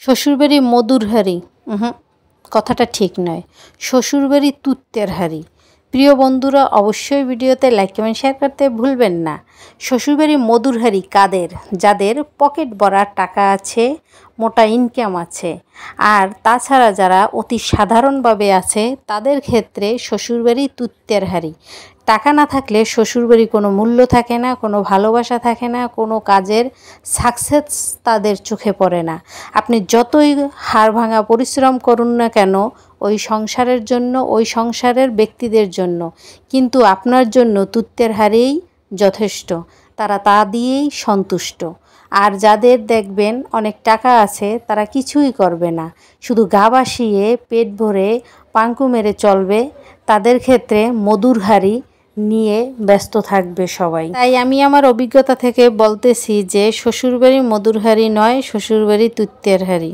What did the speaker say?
শ্বশুরবাড়ি মধুর হাঁড়ি, কথাটা ঠিক নয়। শ্বশুরবাড়ি তুত্তের হাঁড়ি। প্রিয় বন্ধুরা, অবশ্যই ভিডিওতে লাইক কমেন্ট শেয়ার করতে ভুলবেন না। শ্বশুরবাড়ি মধুর হাঁড়ি কাদের? যাদের পকেট ভরা টাকা আছে, মোটা ইনকাম আছে, আর তাছাড়া যারা অতি সাধারণভাবে আছে তাদের ক্ষেত্রে শ্বশুরবাড়ি তুত্তের হাঁড়ি। টাকা না থাকলে শ্বশুরবাড়ি কোনো মূল্য থাকে না, কোনো ভালোবাসা থাকে না, কোনো কাজের সাকসেস তাদের চোখে পড়ে না। আপনি যতই হাড় ভাঙা পরিশ্রম করুন না কেন ওই সংসারের জন্য, ওই সংসারের ব্যক্তিদের জন্য, কিন্তু আপনার জন্য তুত্তের হাঁড়িই যথেষ্ট। তারা তা দিয়েই সন্তুষ্ট। আর যাদের দেখবেন অনেক টাকা আছে তারা কিছুই করবে না, শুধু গা ভাসিয়ে পেট ভরে পাঙ্কু মেরে চলবে, তাদের ক্ষেত্রে মধুর হাঁড়ি নিয়ে ব্যস্ত থাকবে সবাই। তাই আমি আমার অভিজ্ঞতা থেকে বলতেছি যে শ্বশুরবাড়ি মধুর হাঁড়ি নয়, শ্বশুরবাড়ি তুত্তের হাঁড়ি।